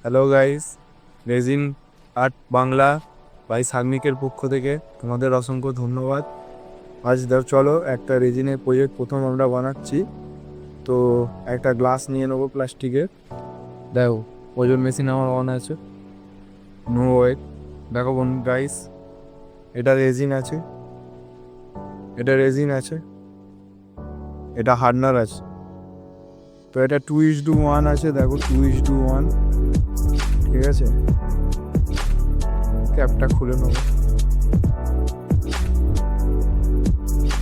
Hello guys, resin art Bangla by সাগনিকের পক্ষ থেকে তোমাদের অসংখ্য ধন্যবাদ। আজ চলো একটা রেজিনের প্রজেক্ট প্রথম আমরা বানাচ্ছি। তো একটা গ্লাস নিয়ে নেবো প্লাস্টিকের। দেখো, ওজন মেশিন আমার অন আছে। No wait. দেখো বোন গাইস, এটা রেজিন আছে, এটা হার্ডনার আছে। তো এটা 2:1 আছে, দেখো 2:1। ঠিক আছে, ক্যাপটা খুলে নেবো।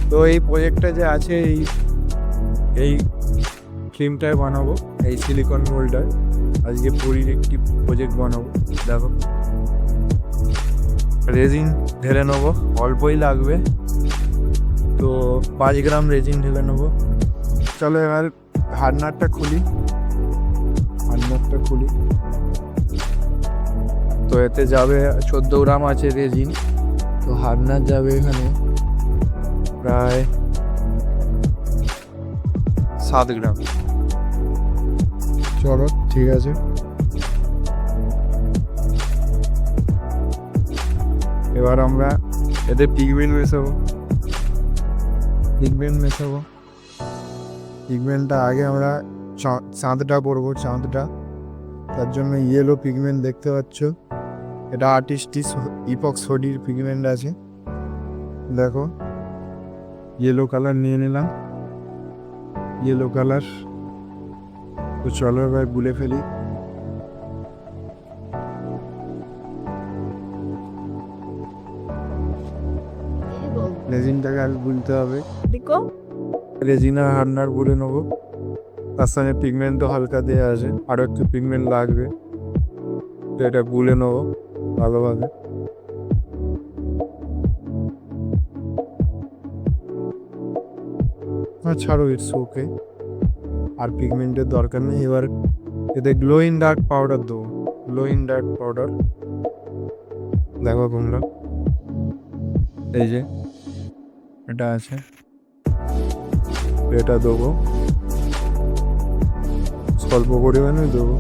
তো এই প্রজেক্টটা যে আছে, এই ফিল্মটায় বানাবো, এই সিলিকন মোল্ডার। আজকে পুরীর একটি প্রজেক্ট বানাবো। দেখো, রেজিন ঢেলে নেবো, অল্পই লাগবে। তো 5 গ্রাম রেজিন ঢেলে নেবো। চলো এবার হার্ডনারটা খুলি। তো এতে যাবে 14 গ্রাম আছে রেজিন। তো হার্ডনার যাবে এখানে প্রায় 7 গ্রাম। চলো ঠিক আছে, এবার আমরা এতে পিগমেন্ট মেশাবো। পিগমেন্টটা আগে আমরা চাঁদটা করবো। তার জন্য ইয়েলো পিগমেন্ট দেখতে পাচ্ছ, এটা আর্টিস্টি ইপক্স সোডির পিগমেন্ট আছে। দেখো, ইয়েলো কালার নিয়ে নিলাম, ইয়েলো কালার। তো চলো এবার গুলে ফেলি। রেজিনটাকে আগে গুলতে হবে। রেজিনা হার্ডনার গুলে নেবো। তার সঙ্গে পিগমেন্ট তো হালকা দেওয়া আছে, আরও একটু পিগমেন্ট লাগবে। তো এটা গুলে নেবো ভালোভাবে। ছাড়ো, ইটস ওকে, আর পিগমেন্টের দরকার নেই। এবার এতে গ্লোইং ডার্ক পাউডার দেবো। দেখো তোমরা, এই যে এটা আছে, এটা দেবো, স্বল্প পরিমাণে দেবো।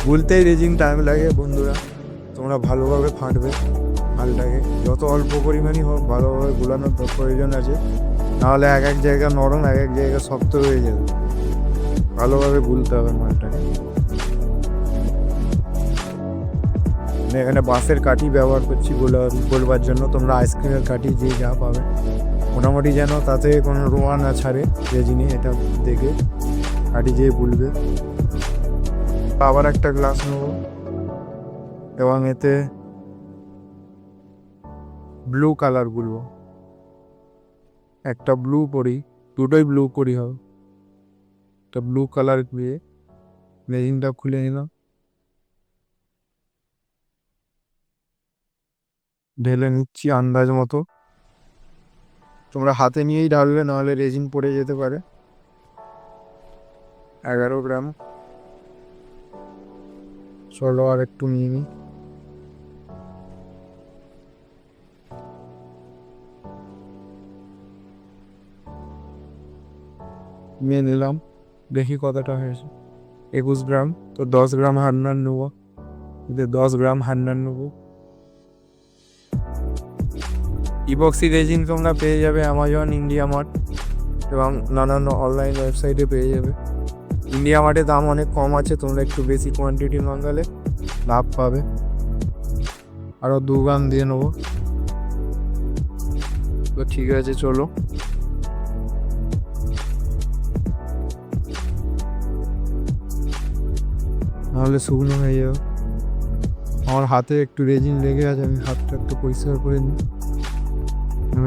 গুলতেই রেজিন টাইম লাগে বন্ধুরা, তোমরা ভালোভাবে ফাটবে হালটাকে। যত অল্প পরিমাণই হোক, ভালোভাবে গুলানোর প্রয়োজন আছে, নাহলে এক এক জায়গা নরম, এক এক জায়গা শক্ত হয়ে যাবে। ভালোভাবে গুলতে হবে মালটাকে। এখানে বাঁশের কাঠি ব্যবহার করছি গোলবার জন্য। তোমরা আইসক্রিমের কাঠি যে যা পাবে মোটামুটি, যেন তাতে কোনো রোয়া না ছাড়ে রেজিনে, এটা দেখে কাঠি যেয়ে গুলবে। আবার একটা গ্লাস নেবো এবং এতে ব্লু কালার গুলবো। একটা ব্লু করি, দুটোই ব্লু করি হবে। একটা ব্লু কালার দিয়ে রেজিনটা খুলে নিলাম, ঢেলে নিচ্ছি আন্দাজ মতো। তোমরা হাতে নিয়েই ঢালবে, নাহলে রেজিন পড়ে যেতে পারে। 11 গ্রাম। চলো আর একটু নিয়ে নিই। নিয়ে নিলাম, দেখি কতটা হয়েছে। 21 গ্রাম। তো 10 গ্রাম হার্ডনার নেবো। 10 গ্রাম হার্ডনার নেবো। ইপক্সি রেজিন তোমরা পেয়ে যাবে অ্যামাজন, ইন্ডিয়া মার্ট এবং নানান অনলাইন ওয়েবসাইটে পেয়ে যাবে। ইন্ডিয়া মার্টে দাম অনেক কম আছে, তোমরা একটু বেশি কোয়ান্টিটি মাঙ্গালে লাভ পাবে। আরও 2 গ্রাম দিয়ে নেবো। তো ঠিক আছে, চলো। নাহলে শুকনো হয়ে যাবে। আমার হাতে একটু রেজিন লেগে আছে, আমি হাতটা একটু পরিষ্কার করে নিই।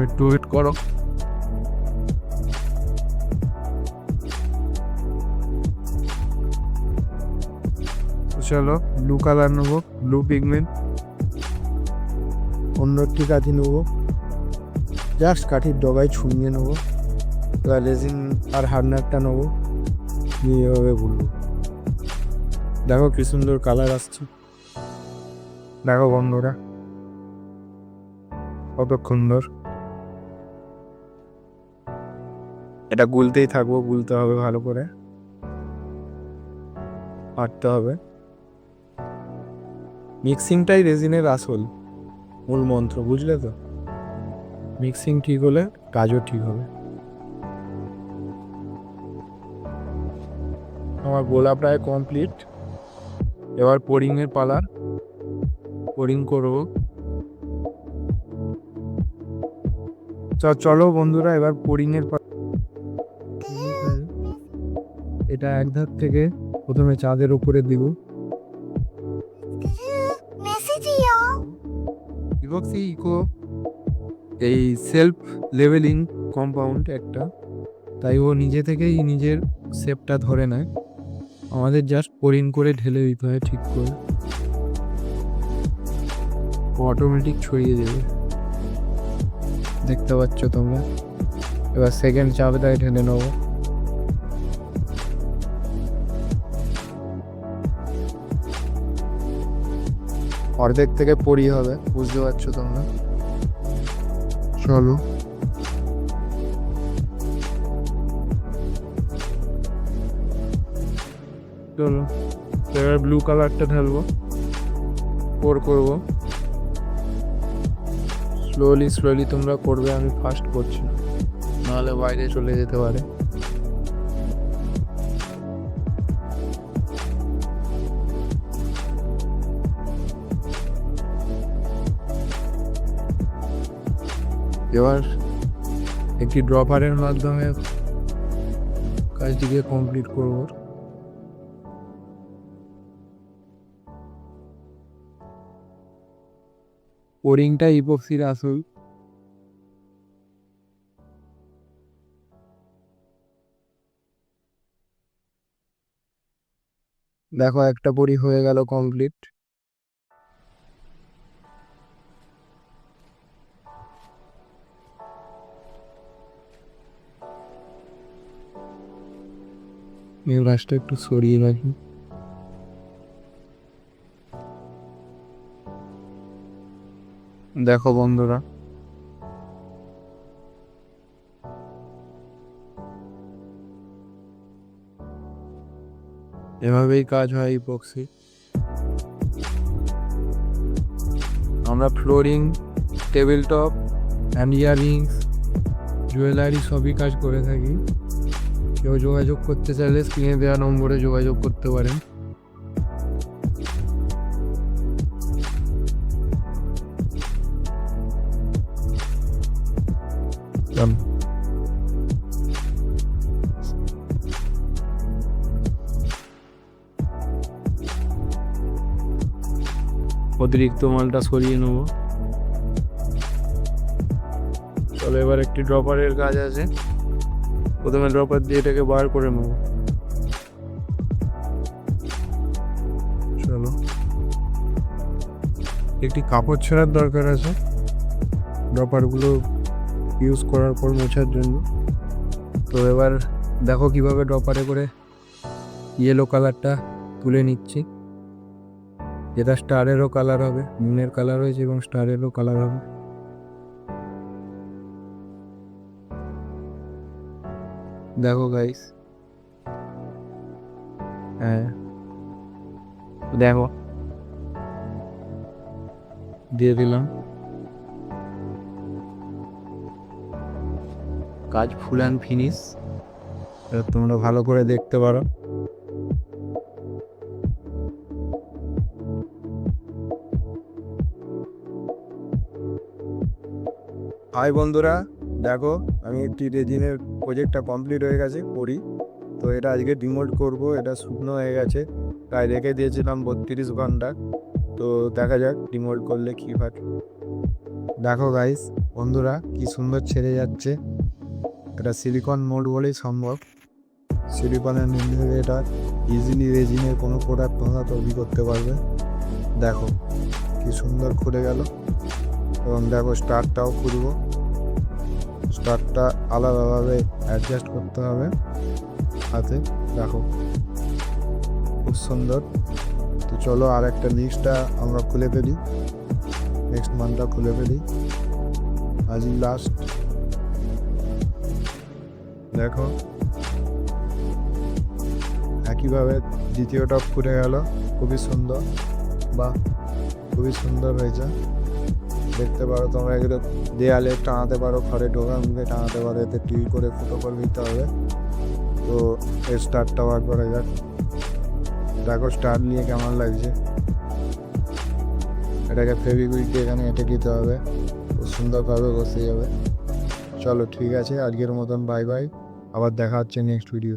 একটু ওয়েট করো। চলো ব্লু কালার নেবো, ব্লু পিগমেন্ট। অন্য একটি কাঠি নেবো, জাস্ট কাঠির ডগায় ছুঁয়ে নেবো। এবার রেজিন আর হার্ডনারটা নেবো, নিয়ে এভাবে বলবো। দেখো কি সুন্দর কালার আসছে, দেখো বন্ধুরা কত সুন্দর। এটা গুলতেই থাকবো, গুলতে হবে ভালো করে, আটতে হবে। মিক্সিংটাই রেজিনের আসল মূল মন্ত্র, বুঝলে তো? মিক্সিং ঠিক হলে কাজও ঠিক হবে। আমার গোলা প্রায় কমপ্লিট, এবার পোরিংয়ের পালা, পোরিং করবো। চলো বন্ধুরা, এবার পোরিংয়ের পালা। এটা এক ধার থেকে প্রথমে চাঁদের উপরে দিব। ইভক্সি ইকো এই সেলফ লেভেলিং কম্পাউন্ড একটা, তাই ও নিজে থেকেই নিজের শেপটা ধরে নেয়, আমাদের জাস্ট পোরিং করে ঢেলে দিতে হয় ঠিক করে, অটোমেটিক ছড়িয়ে দেবে, দেখতে পাচ্ছ তোমরা। এবার সেকেন্ড চাপটায় ঢেলে নেবো। অর্ধেক থেকে পরি হবে, বুঝতে পারছো তোমরা। চলো চলো এবার ব্লু কালারটা ঢালবো, পোর করবো। স্লোলি তোমরা করবে, আমি ফাস্ট করছি, নাহলে বাইরে চলে যেতে পারে। এবার একটি ড্রপারের মাধ্যমে কাজটিকে কমপ্লিট করব। পোরিংটা ইপক্সির আসল। দেখো একটা পরি হয়ে গেল কমপ্লিট। এই ব্রাশটা একটু সরিয়ে রাখি। দেখো বন্ধুরা, এভাবেই কাজ হয় ইপক্সি। আমরা flooring, table top and earrings, jewellery সবই কাজ করে থাকি। কেউ যোগাযোগ করতে চাইলে স্ক্রিনে দেওয়া নম্বরে যোগাযোগ করতে পারেন। অতিরিক্ত মালটা সরিয়ে নেবো। চলো এবার একটি ড্রপারের কাজ আছে, প্রথমে ড্রপার দিয়ে এটাকে বার করে নেবো। চলো, একটি কাপড় ছেঁড়ার দরকার আছে ড্রপারগুলো ইউজ করার পর মোছার জন্য। তো এবার দেখো কিভাবে ড্রপারে করে ইয়েলো কালারটা তুলে নিচ্ছি, যেটা স্টারেরও কালার হবে, মুনের কালার হয়েছে এবং স্টারেরও কালার হবে। দেখো গাইস, হ্যাঁ দেখো দিয়ে দিলাম। কাজ ফুল অ্যান্ড ফিনিশ, তোমরা ভালো করে দেখতে পারো। হাই বন্ধুরা, দেখো আমি একটি রেজিনের প্রজেক্টটা কমপ্লিট হয়ে গেছে করি। তো এটা আজকে ডিমোল্ড করব, এটা শুকনো হয়ে গেছে, তাই রেখে দিয়েছিলাম 32 ঘন্টা। তো দেখা যাক ডিমোল্ড করলে কী হয়। দেখো গাইস বন্ধুরা, কি সুন্দর ছেড়ে যাচ্ছে। এটা সিলিকন মোল্ড বলেই সম্ভব। সিলিকনের নিচে এটা ইজিলি রেজিনের কোনো প্রোডাক্ট তোমরা তৈরি করতে পারবে। দেখো কি সুন্দর খুলে গেল, এবং দেখো স্টারটাও খুলবো, স্টারটা আলাদাভাবে অ্যাডজাস্ট করতে হবে হাতে। দেখো খুব সুন্দর। তো চলো আর একটা লিস্টটা আমরা খুলে ফেলি, নেক্সট মান্থটা খুলে ফেলি, আজই লাস্ট। দেখো একইভাবে দ্বিতীয়টা খুলে গেল, খুবই সুন্দর, বা খুবই সুন্দর হয়েছে। দেখতে পারো তোমরা, এগুলো দেয়ালে টাঙাতে পারো, ঘরে ঢোকার মুখে টাঙাতে পারো, এতে টিভি করে ফুটো করে দিতে হবে। তো এই স্টারটা বার করা যাক। দেখো স্টার নিয়ে কেমন লাগছে। এটাকে ফেভিকুইক দিয়ে এখানে এঁটে দিতে হবে, খুব সুন্দরভাবে বসে যাবে। চলো ঠিক আছে, আজকের মতন বাই বাই, আবার দেখা হচ্ছে নেক্সট ভিডিও।